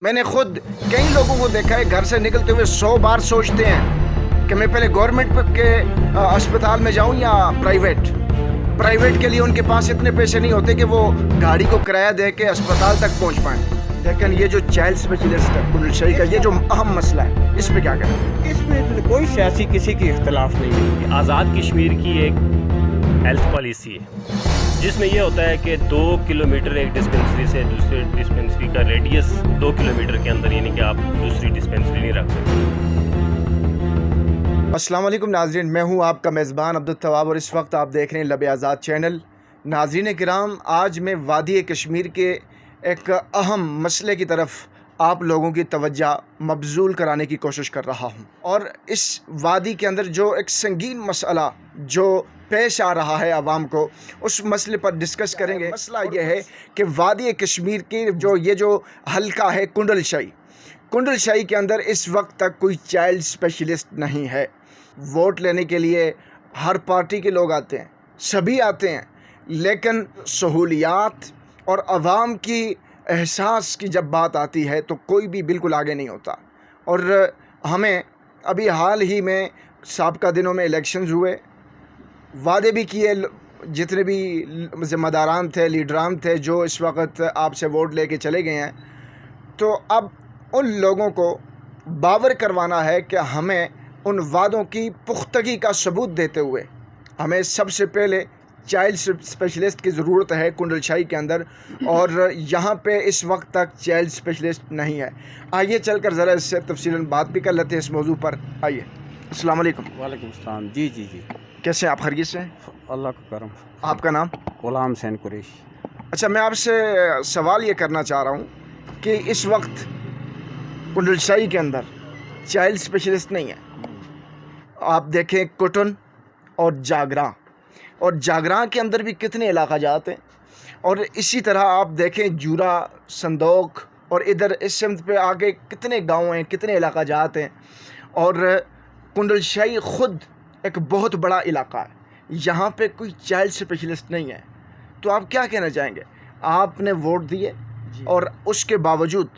मैंने खुद कई लोगों को देखा है घर से निकलते हुए 100 बार सोचते हैं कि मैं पहले गवर्नमेंट के अस्पताल में जाऊं या प्राइवेट के लिए उनके पास इतने पैसे नहीं होते कि वो गाड़ी को किराया दे के अस्पताल तक पहुंच पाएं। लेकिन ये जो चाइल्ड स्पेशलिस्ट है कुंडल शाही का, ये जो अहम मसला है, इस पे क्या करें? इसमें कोई सियासी किसी की इख्तलाफ नहीं है। आज़ाद कश्मीर की एक हेल्थ पॉलिसी है जिसमें यह होता है कि 2 किलोमीटर एक डिस्पेंसरी से दूसरे डिस्पेंसरी का रेडियस 2 किलोमीटर के अंदर, यानी कि आप दूसरी डिस्पेंसरी नहीं रख सकते। अस्सलाम वालेकुम नाज़रीन, मैं हूं आपका मेज़बान अब्दुल तवाब और इस वक्त आप देख रहे हैं लब आज़ाद चैनल। नाज़रीन किराम, आज मैं वादी कश्मीर के एक अहम मसले की तरफ आप लोगों की तवज्जो मबजूल कराने की कोशिश कर रहा हूं। और इस वादी के अंदर जो एक संगीन मसला जो पेश आ रहा है आवाम को, उस मसले पर डिस्कस करेंगे। मसला ये है कि वादी कश्मीर की जो हल्का है कुंडल शाही के अंदर इस वक्त तक कोई चाइल्ड स्पेशलिस्ट नहीं है। वोट लेने के लिए हर पार्टी के लोग आते हैं, सभी आते हैं, लेकिन सहूलियात और आवाम की एहसास की जब बात आती है तो कोई भी बिल्कुल आगे नहीं होता। और हमें अभी हाल ही में साबका दिनों में इलेक्शंस हुए, वादे भी किए, जितने भी ज़िम्मेदारान थे, लीडरान थे जो इस वक्त आपसे वोट लेके चले गए हैं, तो अब उन लोगों को बावर करवाना है कि हमें उन वादों की पुख्तगी का सबूत देते हुए हमें सबसे पहले चाइल्ड स्पेशलिस्ट की ज़रूरत है कुंडल शाही के अंदर, और यहाँ पे इस वक्त तक चाइल्ड स्पेशलिस्ट नहीं है। आइए चलकर ज़रा इससे तफसीलन बात भी कर लेते हैं इस मौजू पर। आइए। अस्सलाम वालेकुम। वालेकुम सलाम। जी जी जी, कैसे हैं आप? खैरियत से हैं? अल्लाह का करम। आपका नाम? गुलाम हुसैन कुरैश। अच्छा, मैं आपसे सवाल ये करना चाह रहा हूँ कि इस वक्त कुंडल शाही के अंदर चाइल्ड स्पेशलिस्ट नहीं है। आप देखें कुटन और जागरा के अंदर भी कितने इलाका जाते हैं, और इसी तरह आप देखें जूरा, संदोक और इधर इस सिमत पे आगे कितने गांव हैं, कितने इलाका जाते हैं। और कुंडल शाही ख़ुद एक बहुत बड़ा इलाका है, यहाँ पे कोई चाइल्ड स्पेशलिस्ट नहीं है। तो आप क्या कहना चाहेंगे? आपने वोट दिए और उसके बावजूद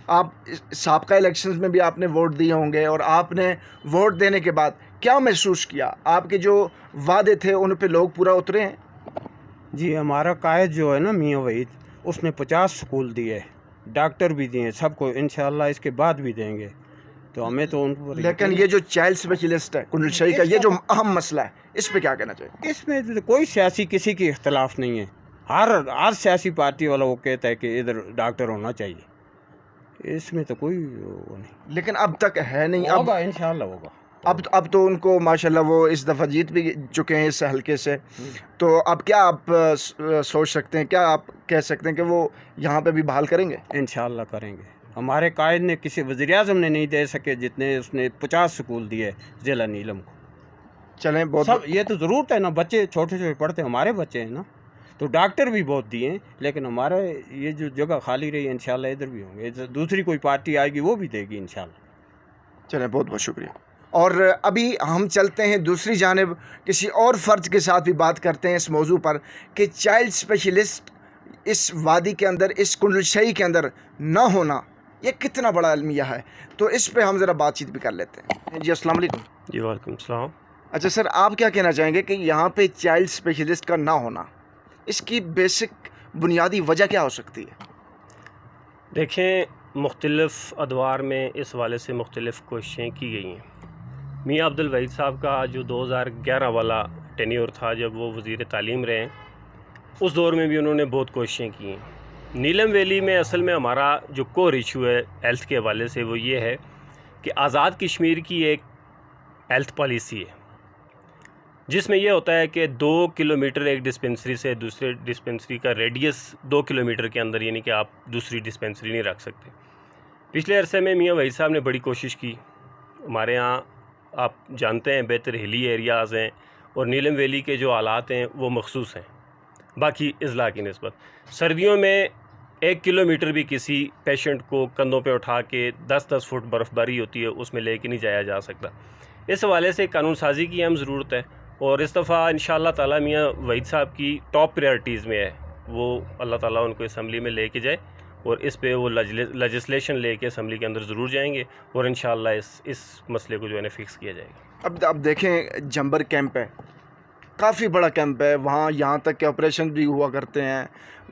आप साबका इलेक्शंस में भी आपने वोट दिए होंगे, और आपने वोट देने के बाद क्या महसूस किया? आपके जो वादे थे उन पे लोग पूरा उतरे हैं? जी, हमारा कायद जो है ना मियाँ वहीद, उसने 50 स्कूल दिए, डॉक्टर भी दिए, सबको इंशाअल्लाह इसके बाद भी देंगे। तो हमें तो उन पर, लेकिन ये जो चाइल्ड स्पेशलिस्ट है कुंडल शाही का, ये जो अहम मसला है, इस पे क्या कहना चाहिए? इसमें तो कोई सियासी किसी की इख्तलाफ नहीं है। हर सियासी पार्टी वाला वो कहता है कि इधर डॉक्टर होना चाहिए, इसमें तो कोई वो नहीं। लेकिन अब तक है नहीं। अब होगा, इंशाअल्लाह होगा। अब तो उनको माशाल्लाह वो इस दफ़ा जीत भी चुके हैं इस हल्के से। तो अब क्या आप सोच सकते हैं, क्या आप कह सकते हैं कि वो यहाँ पे भी बहाल करेंगे? इंशाअल्लाह करेंगे। हमारे कायद ने किसी वज़ीर-ए-आज़म ने नहीं दे सके जितने उसने 50 स्कूल दिए ज़िला नीलम को। चलें, बहुत सब ये तो ज़रूरत है ना, बच्चे छोटे छोटे पढ़ते हैं, हमारे बच्चे हैं ना, तो डॉक्टर भी बहुत दिए हैं। लेकिन हमारे ये जो जगह खाली रही, इंशाअल्लाह इधर भी होंगे। दूसरी कोई पार्टी आएगी वो भी देगी इंशाअल्लाह। चलें, बहुत बहुत शुक्रिया। और अभी हम चलते हैं दूसरी जानिब, किसी और फ़र्द के साथ भी बात करते हैं इस मौजू पर कि चाइल्ड स्पेशलिस्ट इस वादी के अंदर, इस कुंडल शाही के अंदर ना होना, ये कितना बड़ा अलमिया है। तो इस पे हम ज़रा बातचीत भी कर लेते हैं। जी, अस्सलाम वालेकुम। जी वालेकुम सलाम। अच्छा सर, आप क्या कहना चाहेंगे कि यहाँ पे चाइल्ड स्पेशलिस्ट का ना होना, इसकी बेसिक बुनियादी वजह क्या हो सकती है? देखें, मुख्तलिफ़ अदवार में इस वाले से मुख्तलिफ़ कोशिशें की गई हैं। मियाँ अब्दुल वहीद साहब का जो 2011 वाला टेन्योर था, जब वो वज़ीर तालीम रहे हैं, उस दौर में भी उन्होंने बहुत कोशिशें की हैं। नीलम वैली में असल में हमारा जो कोर इशू है हेल्थ के हवाले से, वो ये है कि आज़ाद कश्मीर की एक हेल्थ पॉलिसी है जिसमें यह होता है कि 2 किलोमीटर एक डिस्पेंसरी से दूसरे डिस्पेंसरी का रेडियस 2 किलोमीटर के अंदर, यानी कि आप दूसरी डिस्पेंसरी नहीं रख सकते। पिछले अरसे में मियाँ वहीद साहब ने बड़ी कोशिश की। हमारे यहाँ आप जानते हैं बेहतर हिली एरियाज़ हैं और नीलम वैली के जो हालात हैं वो मखसूस हैं बाकी अज़ला की निस्बत। सर्दियों में 1 किलोमीटर भी किसी पेशेंट को कंधों पे उठा के 10-10 फुट बर्फ़बारी होती है, उसमें लेके नहीं जाया जा सकता। इस हवाले से कानून साज़ी की अहम ज़रूरत है, और इस दफ़ा इंशाअल्लाह ताला मियाँ वहीद साहब की टॉप प्रायोरिटीज़ में है वो अल्लाह ताला उनको असम्बली में लेके जाए اور اس پہ وہ لیجسلیشن لے کے اسمبلی کے اندر ضرور جائیں گے اور انشاءاللہ اس مسئلے کو جو ہے نا فکس کیا جائے گا۔ اب دیکھیں جمبر کیمپ ہے، کافی بڑا کیمپ ہے، وہاں یہاں تک کہ آپریشن بھی ہوا کرتے ہیں،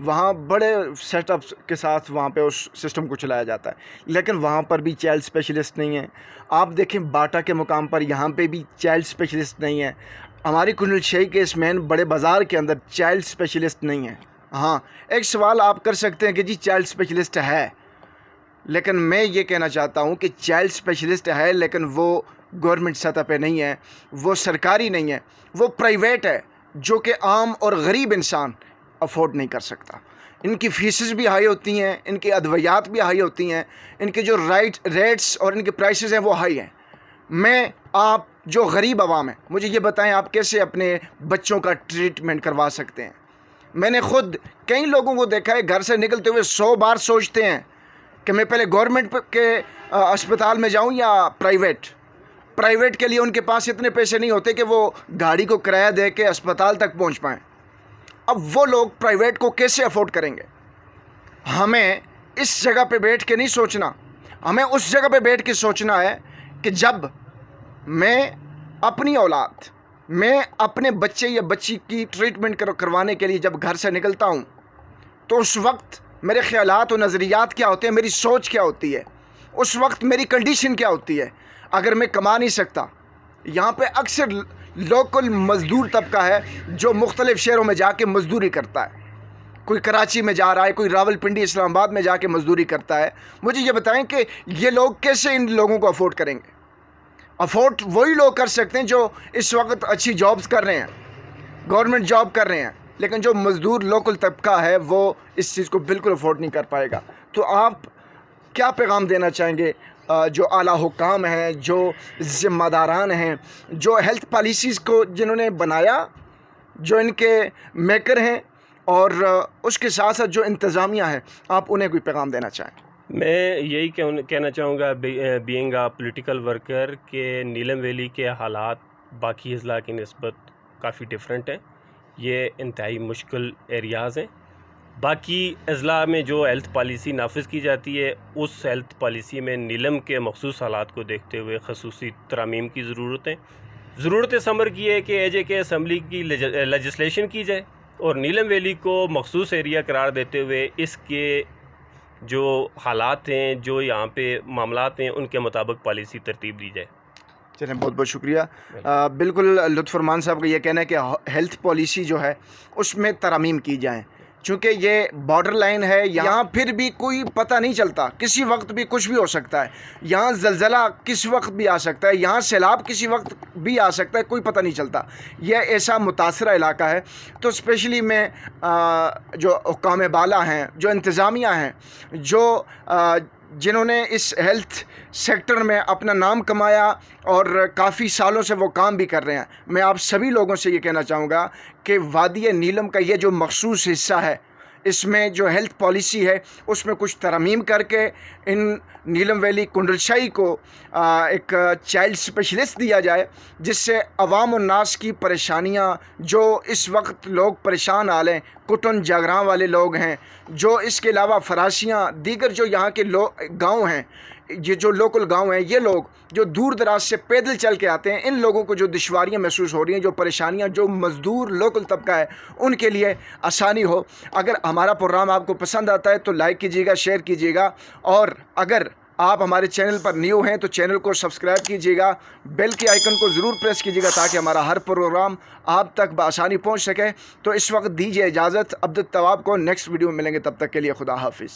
وہاں بڑے سیٹ اپس کے ساتھ وہاں پہ اس سسٹم کو چلایا جاتا ہے، لیکن وہاں پر بھی چائلڈ اسپیشلسٹ نہیں ہیں۔ آپ دیکھیں باٹا کے مقام پر یہاں پہ بھی چائلڈ اسپیشلسٹ نہیں ہیں، ہماری کنل شاہی کے اس مین بڑے بازار کے اندر چائلڈ اسپیشلسٹ نہیں ہیں۔ ہاں ایک سوال آپ کر سکتے ہیں کہ جی چائلڈ اسپیشلسٹ ہے، لیکن میں یہ کہنا چاہتا ہوں کہ چائلڈ اسپیشلسٹ ہے لیکن وہ گورنمنٹ سطح پہ نہیں ہے، وہ سرکاری نہیں ہے، وہ پرائیویٹ ہے، جو کہ عام اور غریب انسان افورڈ نہیں کر سکتا۔ ان کی فیسز بھی ہائی ہوتی ہیں، ان کی ادویات بھی ہائی ہوتی ہیں، ان کے جو ریٹس اور ان کے پرائسز ہیں وہ ہائی ہیں۔ میں آپ جو غریب عوام ہیں مجھے یہ بتائیں آپ کیسے اپنے بچوں کا ٹریٹمنٹ کروا سکتے ہیں؟ میں نے خود کئی لوگوں کو دیکھا ہے گھر سے نکلتے ہوئے 100 بار سوچتے ہیں کہ میں پہلے گورنمنٹ کے اسپتال میں جاؤں یا پرائیویٹ کے لیے ان کے پاس اتنے پیسے نہیں ہوتے کہ وہ گاڑی کو کرایہ دے کے اسپتال تک پہنچ پائیں۔ اب وہ لوگ پرائیویٹ کو کیسے افورڈ کریں گے؟ ہمیں اس جگہ پہ بیٹھ کے نہیں سوچنا، ہمیں اس جگہ پہ بیٹھ کے سوچنا ہے کہ جب میں اپنی اولاد، میں اپنے بچے یا بچی کی ٹریٹمنٹ کروانے کے لیے جب گھر سے نکلتا ہوں تو اس وقت میرے خیالات و نظریات کیا ہوتے ہیں، میری سوچ کیا ہوتی ہے، اس وقت میری کنڈیشن کیا ہوتی ہے۔ اگر میں کما نہیں سکتا، یہاں پہ اکثر لوکل مزدور طبقہ ہے جو مختلف شہروں میں جا کے مزدوری کرتا ہے، کوئی کراچی میں جا رہا ہے، کوئی راول پنڈی اسلام آباد میں جا کے مزدوری کرتا ہے۔ مجھے یہ بتائیں کہ یہ لوگ کیسے ان لوگوں کو افورڈ کریں گے؟ افورڈ وہی لوگ کر سکتے ہیں جو اس وقت اچھی جابز کر رہے ہیں، گورنمنٹ جاب کر رہے ہیں، لیکن جو مزدور لوکل طبقہ ہے وہ اس چیز کو بالکل افورڈ نہیں کر پائے گا۔ تو آپ کیا پیغام دینا چاہیں گے جو اعلیٰ حکام ہیں، جو ذمہ داران ہیں، جو ہیلتھ پالیسیز کو جنہوں نے بنایا، جو ان کے میکر ہیں، اور اس کے ساتھ ساتھ جو انتظامیہ ہے، آپ انہیں کوئی پیغام دینا چاہیں؟ میں یہی کہنا چاہوں گا بینگ اے پولیٹیکل ورکر کہ نیلم ویلی کے حالات باقی اضلاع کی نسبت کافی ڈیفرنٹ ہیں، یہ انتہائی مشکل ایریاز ہیں۔ باقی اضلاع میں جو ہیلتھ پالیسی نافذ کی جاتی ہے اس ہیلتھ پالیسی میں نیلم کے مخصوص حالات کو دیکھتے ہوئے خصوصی ترامیم کی ضرورت ثمر کی ہے کہ AJ کے اسمبلی کی لیجسلیشن کی جائے اور نیلم ویلی کو مخصوص ایریا قرار دیتے ہوئے اس کے جو حالات ہیں، جو یہاں پہ معاملات ہیں، ان کے مطابق پالیسی ترتیب دی جائے۔ چلیں بہت بہت شکریہ۔ بالکل لطف فرمان صاحب کا یہ کہنا ہے کہ ہیلتھ پالیسی جو ہے اس میں ترامیم کی جائیں، چونکہ یہ بارڈر لائن ہے، یہاں پھر بھی کوئی پتہ نہیں چلتا، کسی وقت بھی کچھ بھی ہو سکتا ہے، یہاں زلزلہ کس وقت بھی آ سکتا ہے، یہاں سیلاب کسی وقت بھی آ سکتا ہے، کوئی پتہ نہیں چلتا۔ یہ ایسا متاثرہ علاقہ ہے، تو اسپیشلی میں جو حکام بالا ہیں، جو انتظامیہ ہیں، جو جنہوں نے اس ہیلتھ سیکٹر میں اپنا نام کمایا اور کافی سالوں سے وہ کام بھی کر رہے ہیں، میں آپ سبھی لوگوں سے یہ کہنا چاہوں گا کہ وادی نیلم کا یہ جو مخصوص حصہ ہے، اس میں جو ہیلتھ پالیسی ہے اس میں کچھ ترمیم کر کے ان نیلم ویلی کنڈل شاہی کو ایک چائلڈ اسپیشلسٹ دیا جائے، جس سے عوام الناس کی پریشانیاں، جو اس وقت لوگ پریشان حال ہیں، کٹن جاگراں والے لوگ ہیں، جو اس کے علاوہ فراشیاں، دیگر جو یہاں کے گاؤں ہیں، یہ جو لوکل گاؤں ہیں، یہ لوگ جو دور دراز سے پیدل چل کے آتے ہیں، ان لوگوں کو جو دشواریاں محسوس ہو رہی ہیں، جو پریشانیاں، جو مزدور لوکل طبقہ ہے، ان کے لیے آسانی ہو۔ اگر ہمارا پروگرام آپ کو پسند آتا ہے تو لائک کیجیے گا، شیئر کیجیے گا، اور اگر آپ ہمارے چینل پر نیو ہیں تو چینل کو سبسکرائب کیجیے گا، بیل کے آئیکن کو ضرور پریس کیجیے گا تاکہ ہمارا ہر پروگرام آپ تک بآسانی پہنچ سکے۔ تو اس وقت دیجیے اجازت، عبدالتواب کو نیکسٹ ویڈیو میں ملیں گے، تب تک کے لیے خدا حافظ۔